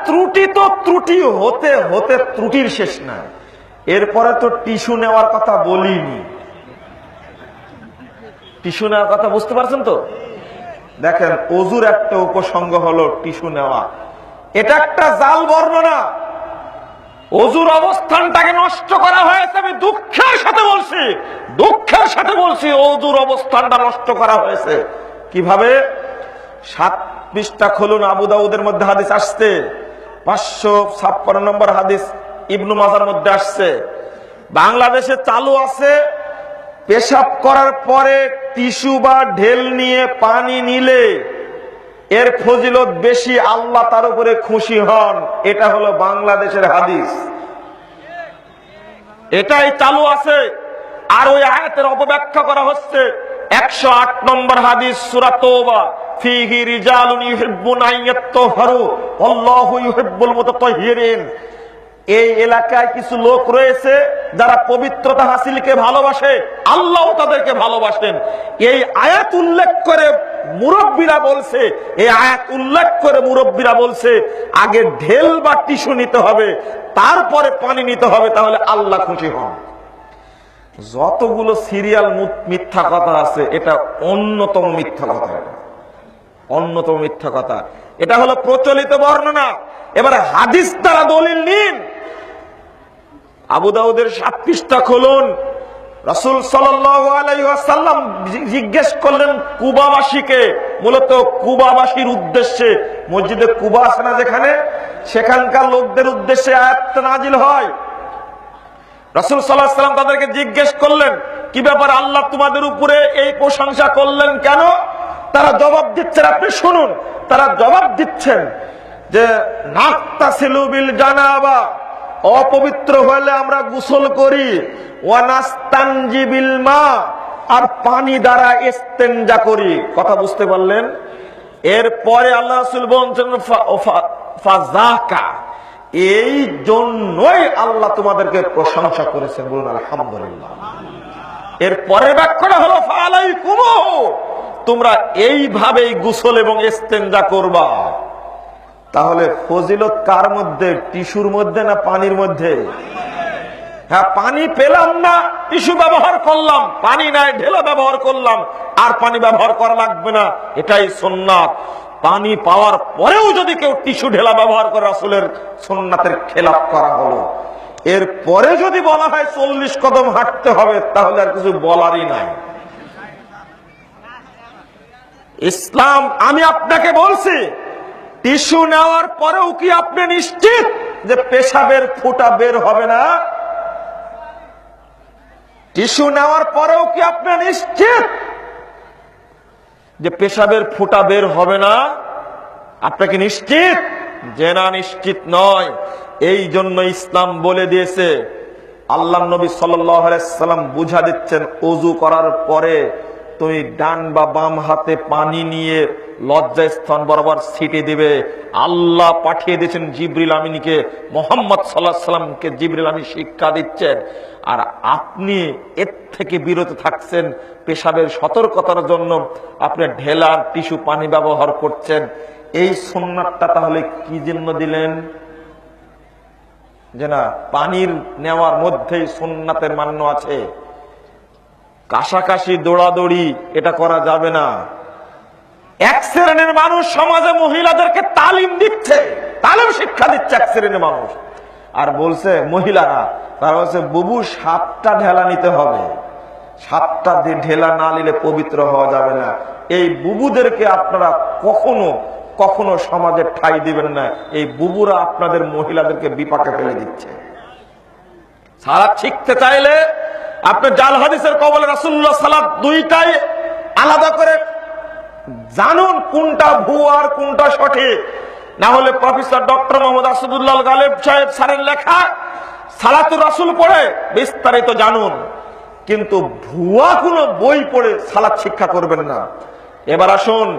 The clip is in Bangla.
ত্রুটি তো ত্রুটি হতে হতে ত্রুটির শেষ নাই। এরপরে তো টিস্যু নেওয়ার কথা বলিনি। টিস্যু নেওয়ার কথা বুঝতে পারছেন তো? দেখেন, অজুর একটা উপসঙ্গ হলো টিস্যু নেওয়া। এটা একটা জাল বর্ণনা। অজুর অবস্থানটাকে নষ্ট করা হয়েছে। আমি দুঃখের সাথে বলছি অজুর অবস্থানটা নষ্ট করা হয়েছে। কিভাবে? 7 পৃষ্ঠা খুলুন, আবু দাউদের মধ্যে হাদিস আসছে, 556 নম্বর হাদিস ইবনু মাজার মধ্যে আসছে। বাংলাদেশে চালু আছে, পেশাব করার পরে টিস্যু বা ঢেল নিয়ে পানি নিলে এর ফজিলত বেশি, আল্লাহ তার উপরে খুশি হন। এটা হলো বাংলাদেশের হাদিস, এটাই চালু আছে। আর ওই আয়াতের অপব্যাখ্যা করা হচ্ছে। 108 নম্বর হাদিস সূরা তাওবা, ফিহি রিজালুন ইউহিব্বুনা আইয়াত্তাহহারু আল্লাহু ইউহিব্বুল মুতাতাহহিরিন। এই এলাকায় কিছু লোক রয়েছে যারা পবিত্রতা হাসিলকে ভালোবাসে, আল্লাহ তাদেরকে ভালোবাসেন। এই আয়াত উল্লেখ করে মুরব্বীরা বলছে আগে ঢেল বা টিস্যু নিতে হবে, তারপরে পানি নিতে হবে, তাহলে আল্লাহ খুশি হন। যতগুলো সিরিয়াল মিথ্যা কথা আছে, এটা অন্যতম মিথ্যা কথা। এটা হলো প্রচলিত বর্ণনা। এবারে হাদিস দ্বারা দলিল নিন। আবু দাউদের 7 পৃষ্ঠা খুলুন। রাসূল সাল্লাল্লাহু আলাইহি ওয়াসাল্লাম জিজ্ঞেস করলেন কুবাবাসীকে, মূলত কুবাবাসীর উদ্দেশ্যে, মসজিদে কুবা আছে না যেখানে, সেখানকার লোকদের উদ্দেশ্যে আয়াত নাজিল হয়। রাসূল সাল্লাল্লাহু আলাইহি ওয়াসাল্লাম তাদেরকে জিজ্ঞেস করলেন, কি ব্যাপার, আল্লাহ তোমাদের উপরে এই প্রশংসা করলেন কেন? তারা জবাব দিচ্ছেন, আপনি শুনুন। তারা জবাব দিচ্ছেন যে নাক্তাসিলু বিল জানাবা, অপবিত্র হলে আমরা গোসল করি, ওয়া নাস্তানজি বিল মা, আর পানি দ্বারা ইস্তেনজা করি। কথা বুঝতে পারলেন? এরপরে আল্লাহ রাসূল বলেন ফাযাকা, এই জন্যই আল্লাহ তোমাদেরকে প্রশংসা করেছেন, বলুন আলহামদুলিল্লাহ। এর পরের বাক্যটা হলো ফালাইকুম, তোমরা এইভাবেই গোসল এবং ইস্তেনজা করবা। তাহলে ফজিলত কার মধ্যে? টিস্যুর মধ্যে না পানির মধ্যে? হ্যাঁ, পানি পেলাম না, টিস্যু ব্যবহার করলাম, পানি নাই ঢেলা ব্যবহার করলাম, আর পানি ব্যবহার করা লাগবে না, এটাই সুন্নাত। পানি পাওয়ার পরেও যদি কেউ টিস্যু ঢেলা ব্যবহার করে, রাসূলের সুন্নাতের খেলাফ করা হলো। এর পরে যদি বলা হয় 40 কদম হাঁটতে হবে, তাহলে আর কিছু বলারই নাই। ইসলাম, আমি আপনাকে বলছি, টিস্যু নেওয়ার পরেও কি আপনি নিশ্চিত যে পেশাবের ফোঁটা বের হবে না? টিস্যু নেওয়ার পরেও কি আপনি নিশ্চিত যে পেশাবের ফোঁটা বের হবে না? আপনাকে নিশ্চিত? যে না, নিশ্চিত নয়। এই জন্য ইসলাম বলে দিয়েছে, আল্লাহর নবী সাল্লাল্লাহু আলাইহি সাল্লাম বুঝা দিচ্ছেন, ওযু করার পরে তুমি ডান বা বাম হাতে পানি নিয়ে লজ্জাস্থান বরাবর ছিটে দিবে। আল্লাহ পাঠিয়ে দিয়েছেন জিবরিল আমিনকে, মুহাম্মদ সাল্লাল্লাহু আলাইহি সাল্লামকে জিবরিল আমিন শিক্ষা দিচ্ছেন, আর আপনি এর থেকে বিরত থাকছেন। পেশাবের সতর্কতার জন্য আপনি ঢেলা টিস্যু পানি ব্যবহার করছেন। এই সুন্নাতটা তাহলে কি জন্য দিলেন? যে না, পানির নেওয়ার মধ্যেই সুন্নাতের মান্য আছে। কাশাকাশি দৌড়াদৌড়ি এটা করা যাবে না। এক শ্রেণীর মানুষ সমাজে মহিলাদেরকে তালিম দিচ্ছে, তালিম শিক্ষা দিচ্ছে এক শ্রেণীর মানুষ, আর বলছে মহিলারা, তারা বলছে বুবু 7টা ঢেলা নিতে হবে, 7টা ঢেলা না নিলে পবিত্র হওয়া যাবে না। এই বুবুদেরকে আপনারা কখনো কখনো সমাজে ঠাঁই দিবেন না। এই বুবুরা আপনাদের মহিলাদেরকে বিপাকে ফেলে দিচ্ছে। সালাত শিখতে চাইলে আপনি জাল হাদিসের কবলে রাসূলুল্লাহ সালাত দুইটাই আলাদা করে জানুন, কোনটা ভুয়া আর কোনটা সঠিক। না হলে প্রফেসর ডক্টর মোহাম্মদ আসাদুল্লাহ গালেব সাহেব স্যারের লেখা সালাতুর রাসূল পড়ে বিস্তারিত জানুন, কিন্তু ভুয়া কোনো বই পড়ে সালাত শিক্ষা করবেন না। এবার আসুন,